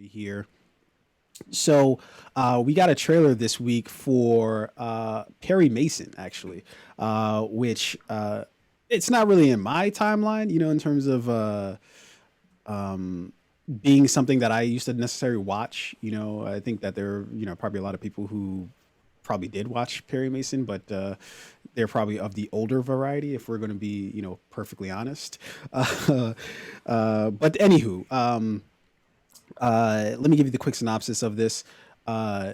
here. So we got a trailer this week for Perry Mason, actually, which it's not really in my timeline, in terms of um, being something that I used to necessarily watch. I think that there are, probably a lot of people who probably did watch Perry Mason, but they're probably of the older variety, if we're going to be, perfectly honest. But anywho, let me give you the quick synopsis of this. Uh,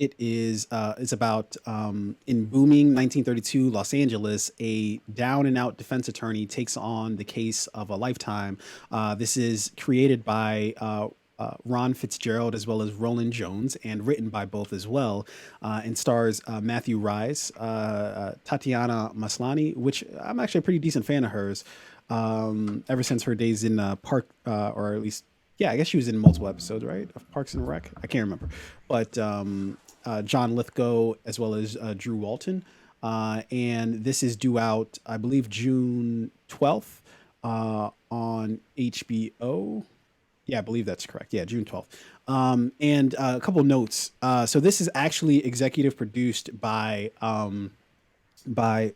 it's about in booming 1932 Los Angeles, a down and out defense attorney takes on the case of a lifetime. This is created by Ron Fitzgerald as well as Roland Jones, and written by both as well, and stars Matthew Rise, Tatiana Maslany, which I'm actually a pretty decent fan of hers. Ever since her days in Park, or at least, yeah, I guess she was in multiple episodes, right, of Parks and Rec. I can't remember, but John Lithgow as well as Drew Walton, and this is due out, I believe, June 12th on HBO. Yeah, I believe that's correct. Yeah, June 12th. And a couple notes. So this is actually executive produced by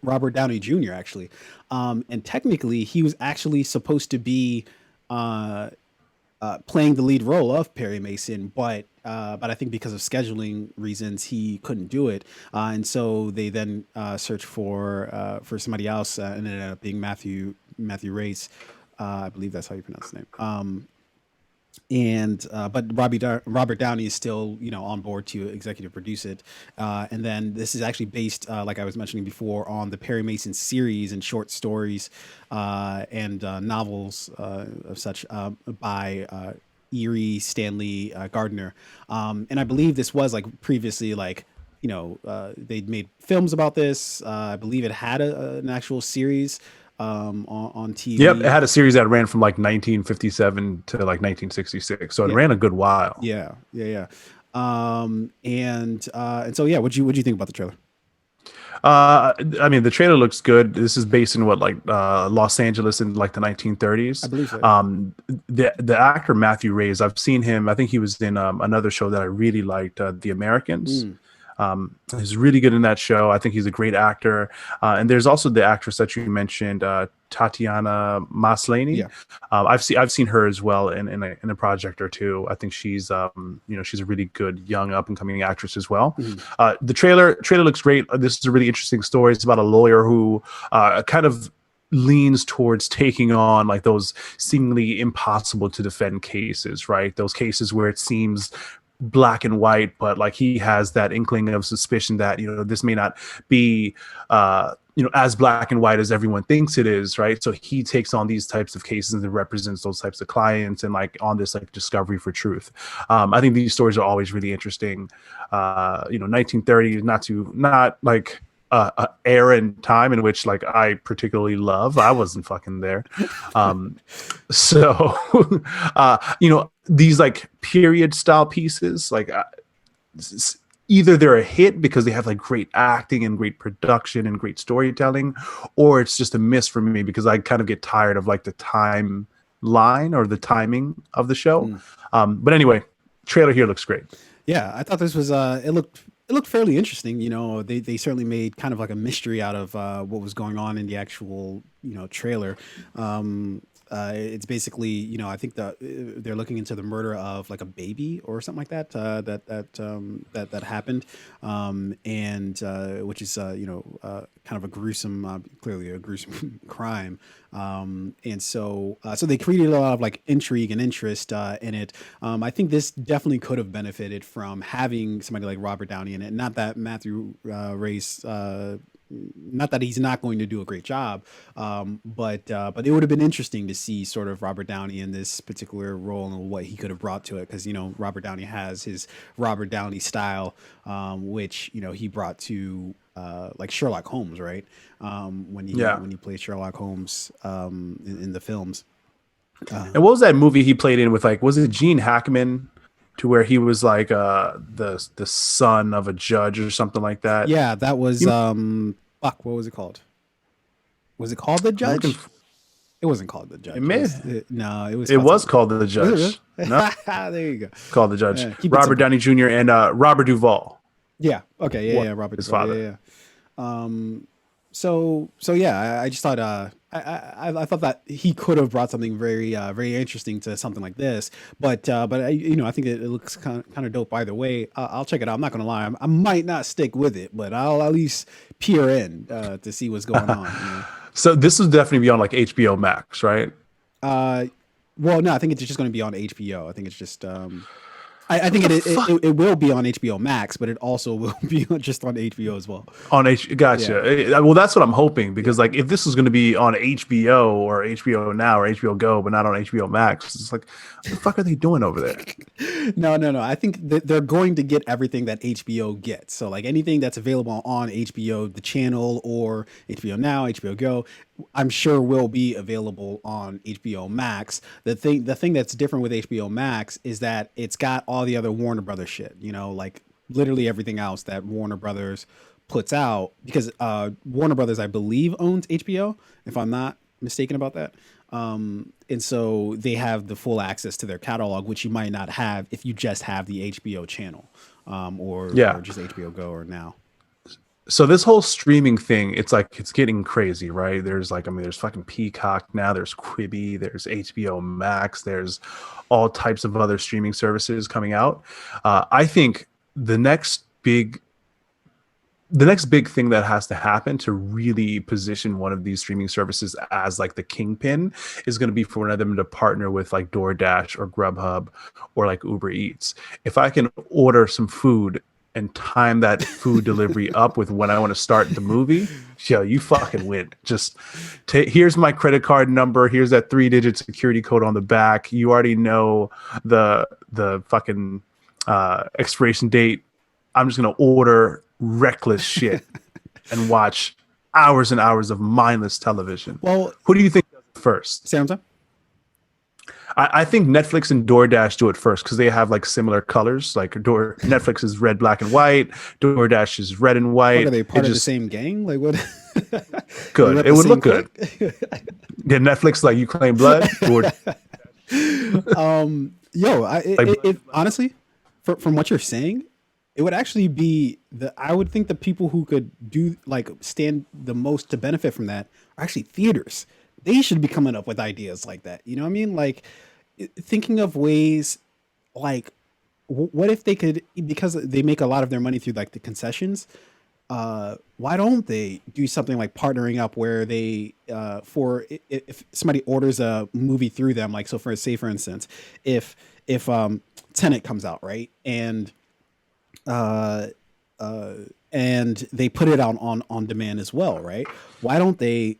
Robert Downey Jr. actually, and technically he was actually supposed to be uh, playing the lead role of Perry Mason, but I think because of scheduling reasons he couldn't do it, and so they then searched for somebody else, and it ended up being Matthew Race. I believe that's how you pronounce his name. And but Robert Downey is still, on board to executive produce it, and then this is actually based, like I was mentioning before, on the Perry Mason series and short stories and novels of such, by Erie Stanley Gardner, and I believe this was like previously, like, they'd made films about this. I believe it had an actual series on Yep, it TV. had a series that ran from like 1957 to like 1966, so it Yeah. ran a good while. Yeah, yeah, yeah. And so yeah, what'd you think about the trailer? I mean, the trailer looks good. This is based in what, like Los Angeles in like the I 1930s. believe so. Yeah. The actor Matthew Reyes, I've seen him. I think he was in another show that I really liked, The Americans. Mm, He's really good in that show. I think he's a great actor. And there's also the actress that you mentioned, Tatiana Maslany. yeah. I've seen her as well in a project or two. I think she's she's a really good young up and coming actress as well. Mhm. The trailer looks great. This is a really interesting story. It's about a lawyer who kind of leans towards taking on like those seemingly impossible to defend cases, right? Those cases where it seems black and white, but like he has that inkling of suspicion that this may not be as black and white as everyone thinks it is, right? So he takes on these types of cases and represents those types of clients, and like on this like discovery for truth. I think these stories are always really interesting. 1930 is not like a era and time in which like I particularly love. I wasn't fucking there. So these like period style pieces, like either they're a hit because they have like great acting and great production and great storytelling, or it's just a miss for me because I kind of get tired of like the timeline or the timing of the show. Mm. But anyway, trailer here looks great. Yeah, I thought this was it looked fairly interesting. They certainly made kind of like a mystery out of what was going on in the actual, trailer. It's basically, I think that they're looking into the murder of like a baby or something like that, that happened, and which is, kind of a gruesome, clearly a gruesome crime. And so they created a lot of like intrigue and interest in it. I think this definitely could have benefited from having somebody like Robert Downey in it. Not that Matthew Race, not that he's not going to do a great job, but it would have been interesting to see sort of Robert Downey in this particular role and what he could have brought to it, because Robert Downey has his Robert Downey style, which he brought to like Sherlock Holmes, right? Yeah. When he played Sherlock Holmes in the films. And what was that movie he played in with, like, was it Gene Hackman, to where he was like the son of a judge or something like that? Yeah, that was You, fuck. What was it called? Was it called The I'm looking. Judge? It wasn't called The Judge. It may. No, it was It called was something. called The Was it really? Judge. No, There you go. called The Judge. Keep it Robert simple. Downey Jr. and Robert Duvall Yeah. Okay. Yeah. was Yeah. Robert his Duvall. Yeah. father. Yeah. So yeah, I just thought I thought that he could have brought something very interesting to something like this, but I think it looks kind of dope either way. I'll check it out. I'm not gonna lie, I might not stick with it, but I'll at least peer in to see what's going on. So this is definitely be on like HBO Max, right? Uh, well, no, I think it's just going to be on HBO. I think it's just I think What the fuck? it will be on HBO Max, but it also will be just on HBO as well. On H, Yeah. gotcha. Well, that's what I'm hoping Yeah. because like if this is going to be on HBO or HBO Now or HBO Go, but not on HBO Max, it's like, what the fuck are they doing over there? No. I think that they're going to get everything that HBO gets. So like anything that's available on HBO, the channel, or HBO Now, HBO Go, I'm sure will be available on HBO Max. The thing that's different with HBO Max is that it's got all the other Warner Brothers shit. Like literally everything else that Warner Brothers puts out, because Warner Brothers, I believe, owns HBO, if I'm not mistaken about that. And so they have the full access to their catalog, which you might not have if you just have the HBO channel, or Yeah. just HBO Go or Now. So this whole streaming thing, it's like it's getting crazy, right? There's like, I mean, there's fucking Peacock now, there's Quibi, there's HBO Max, there's all types of other streaming services coming out. I think the next big thing that has to happen to really position one of these streaming services as like the kingpin is going to be for one of them to partner with like DoorDash or Grubhub or like Uber Eats. If I can order some food and time that food delivery up with when I want to start the movie, yo, you fucking win. Just here's my credit card number. Here's that 3-digit security code on the back. You already know the fucking expiration date. I'm just gonna order reckless shit and watch hours and hours of mindless television. Well, Who do you think does it first? Samsung. I think Netflix and DoorDash do it first because they have like similar colors. Like Netflix is red, black, and white. DoorDash is red and What, white. are they part It of the just same gang? Like what? good. They rep It the would same look good. clique? Yeah, Netflix like you claim blood. Or Yo, like it honestly, from what you're saying, it would actually be I would think the people who could do like stand the most to benefit from that are actually theaters. They should be coming up with ideas like that. You know what I mean? Like thinking of ways like what if they could, because they make a lot of their money through like the concessions, why don't they do something like partnering up where they if somebody orders a movie through them, like, so for say for instance, if Tenet comes out, right, uh and they put it out on demand as well, right, why don't they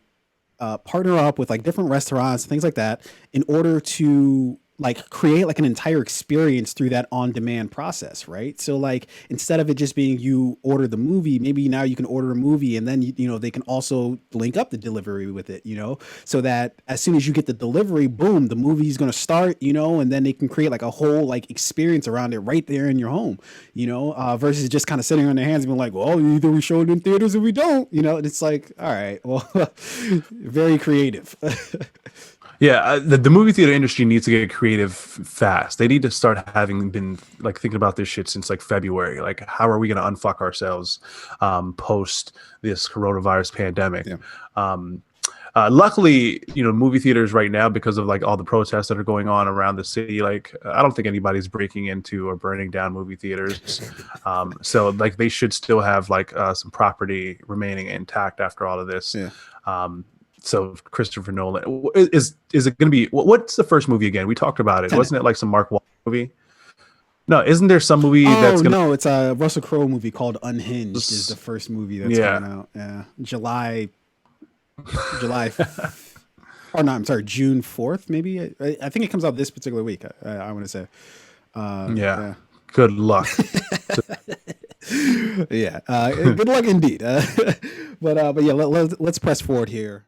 partner up with like different restaurants, things like that, in order to like create like an entire experience through that on demand process, right? So like instead of it just being you order the movie, maybe now you can order a movie and then they can also link up the delivery with it, so that as soon as you get the delivery, boom, the movie's going to start, and then they can create like a whole like experience around it right there in your home, versus just kind of sitting on their hands and being like, well, either we show it in theaters or we don't, and it's like, all right, well, very creative. yeah, the movie theater industry needs to get creative fast. They need to start having been like thinking about this shit since like February. Like, how are we going to unfuck ourselves post this coronavirus pandemic? Yeah. Luckily, movie theaters right now, because of like all the protests that are going on around the city, like I don't think anybody's breaking into or burning down movie theaters. So like they should still have like some property remaining intact after all of this. Yeah. So Christopher Nolan is it going to be what's the first movie again? We talked about it. Tenet. Wasn't it like some Mark Wahlberg movie? No, isn't there some movie that's going to no, it's a Russell Crowe movie called Unhinged is the first movie that's coming out. Yeah. July or no, I'm sorry, June 4th, maybe. I think it comes out this particular week. I want to say. yeah. Good luck. Yeah. Good luck indeed. But yeah, let's press forward here.